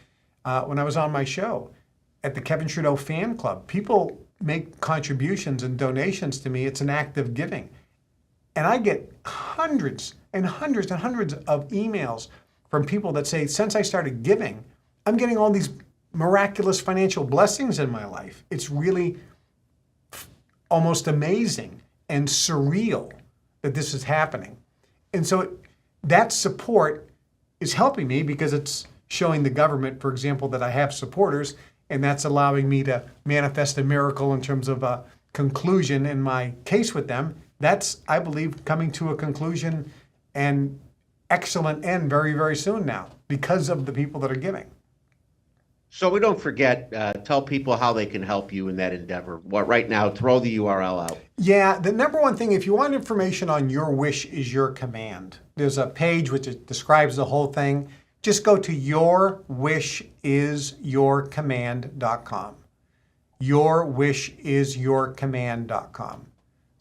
when I was on my show, at the Kevin Trudeau fan club, people make contributions and donations to me. It's an act of giving. And I get hundreds and hundreds and hundreds of emails from people that say, since I started giving, I'm getting all these miraculous financial blessings in my life. It's really almost amazing and surreal that this is happening. And so that support is helping me because it's showing the government, for example, that I have supporters, and that's allowing me to manifest a miracle in terms of a conclusion in my case with them. That's, I believe, coming to a conclusion and excellent end very, very soon now because of the people that are giving. So we don't forget, tell people how they can help you in that endeavor. Well, right now, throw the URL out. Yeah, the number one thing, if you want information on Your Wish is Your Command, there's a page which describes the whole thing. Just go to yourwishisyourcommand.com. Yourwishisyourcommand.com.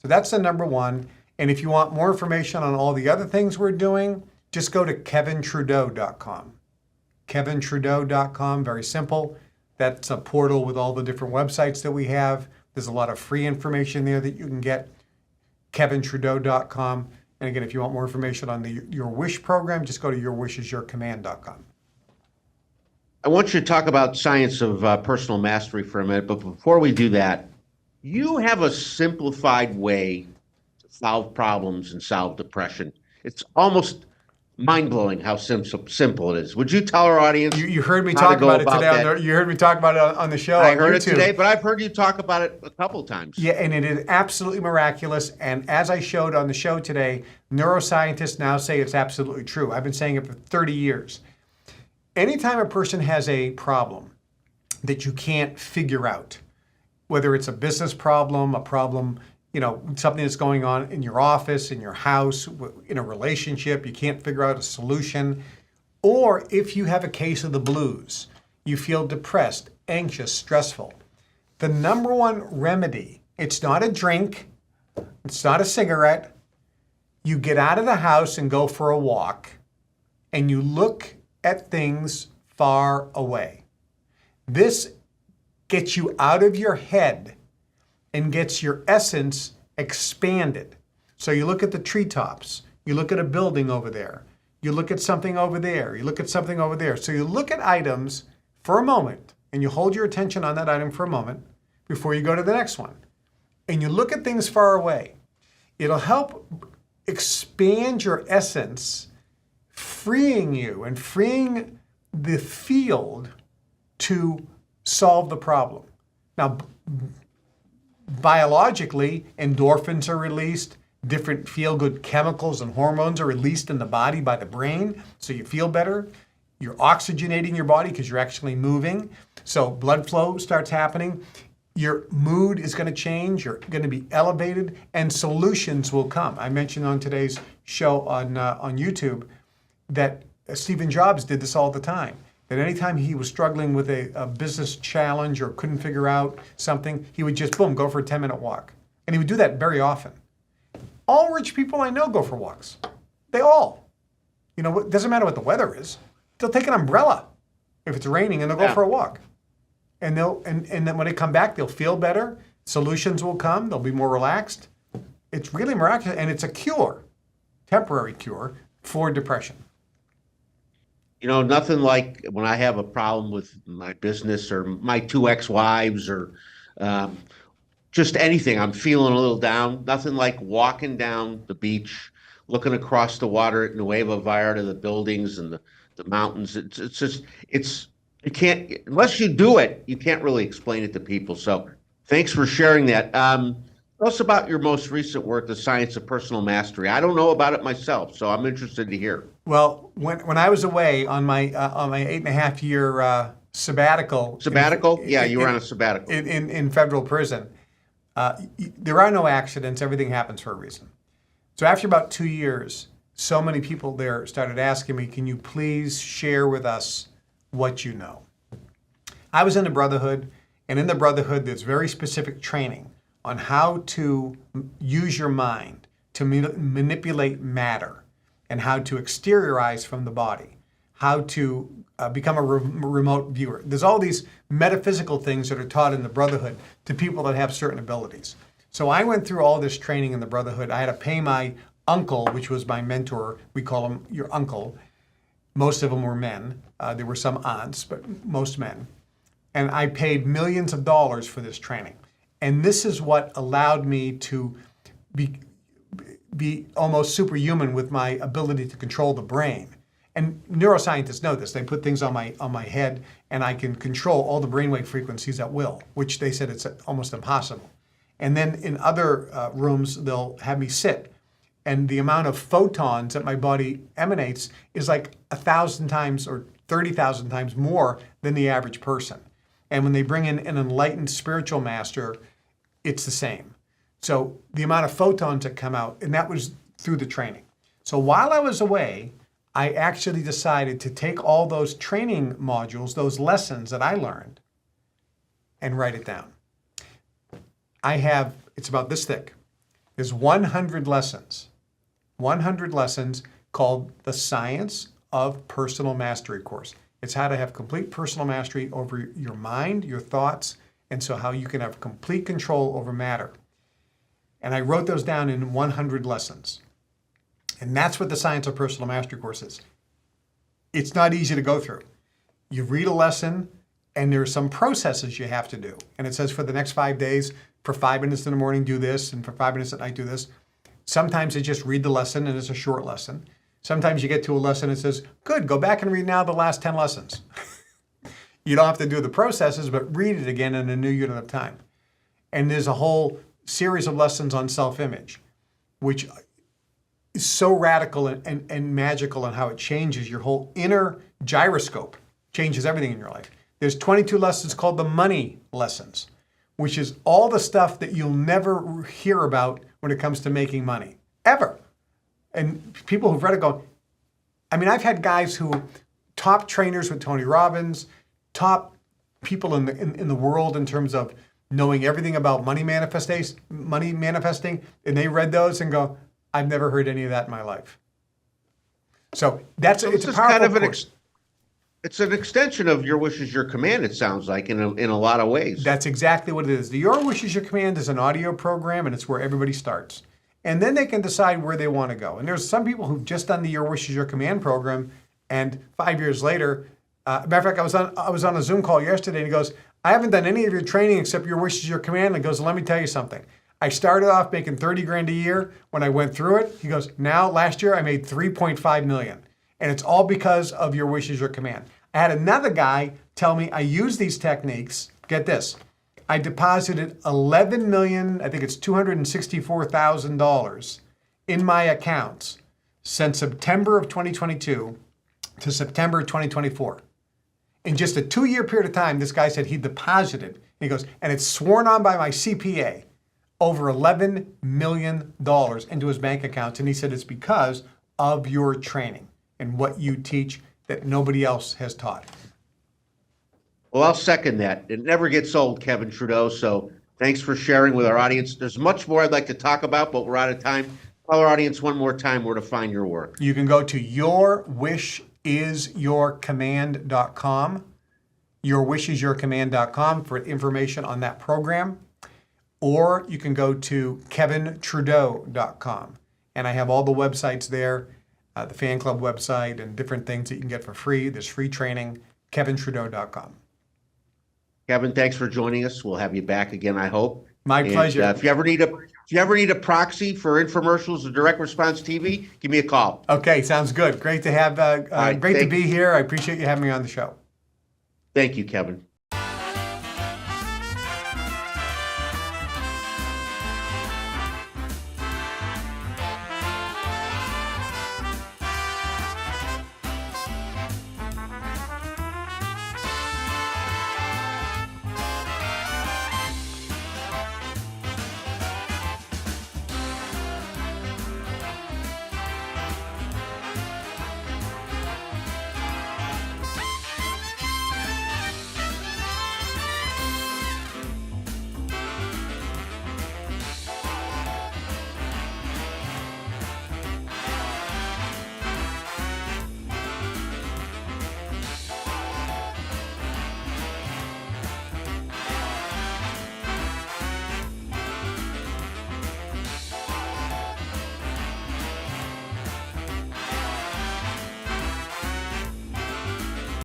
So that's the number one. And if you want more information on all the other things we're doing, just go to kevintrudeau.com. kevintrudeau.com, very simple. That's a portal with all the different websites that we have. There's a lot of free information there that you can get. kevintrudeau.com. And again, if you want more information on the Your Wish program, just go to yourwishisyourcommand.com. I want you to talk about science of personal mastery for a minute, but before we do that, you have a simplified way to solve problems and solve depression. It's almost mind-blowing how simple it is. Would you tell our audience? You heard me talk about it today. You heard me talk about it on the show. I heard it today, but I've heard you talk about it a couple times. Yeah, and it is absolutely miraculous. And as I showed on the show today, neuroscientists now say it's absolutely true. I've been saying it for 30 years. Anytime a person has a problem that you can't figure out, whether it's a business problem, a problem, something that's going on in your office, in your house, in a relationship, you can't figure out a solution, or if you have a case of the blues, you feel depressed, anxious, stressful, the number one remedy, it's not a drink, it's not a cigarette, you get out of the house and go for a walk, and you look at things far away. This gets you out of your head and gets your essence expanded. So you look at the treetops, you look at a building over there, you look at something over there, you look at something over there. So you look at items for a moment and you hold your attention on that item for a moment before you go to the next one. And you look at things far away. It'll help expand your essence, freeing you and freeing the field to solve the problem. Now, biologically, endorphins are released, different feel-good chemicals and hormones are released in the body by the brain, so you feel better. You're oxygenating your body because you're actually moving, so blood flow starts happening. Your mood is going to change, you're going to be elevated, and solutions will come. I mentioned on today's show on YouTube that Stephen Jobs did this all the time. That anytime he was struggling with a business challenge or couldn't figure out something, he would just, boom, go for a 10-minute walk. And he would do that very often. All rich people I know go for walks. They all. It doesn't matter what the weather is. They'll take an umbrella if it's raining and they'll go for a walk. And then when they come back, they'll feel better. Solutions will come. They'll be more relaxed. It's really miraculous, and it's a cure. temporary cure for depression. Nothing like when I have a problem with my business or my two ex-wives or um, just anything. I'm feeling a little down. Nothing like walking down the beach, looking across the water at Nueva Vallarta, the buildings and the mountains. It's just, you can't, unless you do it, you can't really explain it to people. So thanks for sharing that. Tell us about your most recent work, The Science of Personal Mastery. I don't know about it myself, so I'm interested to hear. Well, when I was away on my 8.5 year sabbatical. Sabbatical? Yeah, you were on a sabbatical. In federal prison. There are no accidents. Everything happens for a reason. So after about 2 years, so many people there started asking me, can you please share with us what you know? I was in the Brotherhood, and in the Brotherhood, there's very specific training on how to use your mind to manipulate matter and how to exteriorize from the body, how to become a remote viewer. There's all these metaphysical things that are taught in the Brotherhood to people that have certain abilities. So I went through all this training in the Brotherhood. I had to pay my uncle, which was my mentor. We call him your uncle. Most of them were men. There were some aunts, but most men. And I paid millions of dollars for this training. And this is what allowed me to be almost superhuman with my ability to control the brain. And neuroscientists know this. They put things on my head, and I can control all the brainwave frequencies at will, which they said it's almost impossible. And then in other rooms, they'll have me sit, and the amount of photons that my body emanates is like 1,000 times or 30,000 times more than the average person. And when they bring in an enlightened spiritual master, it's the same. So the amount of photons that come out, and that was through the training. So while I was away, I actually decided to take all those training modules, those lessons that I learned, and write it down. It's about this thick. There's 100 lessons called the Science of Personal Mastery course. It's how to have complete personal mastery over your mind, your thoughts, and so how you can have complete control over matter. And I wrote those down in 100 lessons. And that's what the Science of Personal Mastery course is. It's not easy to go through. You read a lesson, and there's some processes you have to do. And it says for the next 5 days, for 5 minutes in the morning, do this, and for 5 minutes at night, do this. Sometimes they just read the lesson, and it's a short lesson. Sometimes you get to a lesson and it says, good, go back and read now the last 10 lessons. You don't have to do the processes, but read it again in a new unit of time. And there's a whole series of lessons on self-image, which is so radical and magical in how it changes your whole inner gyroscope, changes everything in your life. There's 22 lessons called the money lessons, which is all the stuff that you'll never hear about when it comes to making money, ever. And people who've read it go, I've had guys who, top trainers with Tony Robbins, top people in the world in terms of knowing everything about money manifesting, and they read those and go, I've never heard any of that in my life. So it's a powerful kind of course. It's an extension of Your Wish is Your Command, it sounds like, in a lot of ways. That's exactly what it is. The Your Wish is Your Command is an audio program, and it's where everybody starts. And then they can decide where they want to go. And there's some people who've just done the Your Wish is Your Command program, and 5 years later, matter of fact, I was on a Zoom call yesterday, and he goes, I haven't done any of your training except Your Wish is Your Command. And he goes, let me tell you something. I started off making 30 grand a year when I went through it. He goes, now last year I made 3.5 million. And it's all because of Your Wish is Your Command. I had another guy tell me I use these techniques. Get this. I deposited 11 million, I think it's $264,000 in my accounts since September of 2022 to September of 2024. In just a 2-year period of time, this guy said he deposited, and he goes, and it's sworn on by my CPA, over $11 million into his bank accounts. And he said it's because of your training and what you teach that nobody else has taught. Well, I'll second that. It never gets old, Kevin Trudeau. So thanks for sharing with our audience. There's much more I'd like to talk about, but we're out of time. Tell our audience one more time where to find your work. You can go to yourwishisyourcommand.com, yourwishisyourcommand.com for information on that program. Or you can go to kevintrudeau.com, And I have all the websites there, the fan club website and different things that you can get for free. There's free training, kevintrudeau.com. Kevin, thanks for joining us. We'll have you back again, I hope. My pleasure. If you ever need a proxy for infomercials or direct response TV, give me a call. Okay, sounds good. Great to have, right, great to be here. I appreciate you having me on the show. Thank you, Kevin.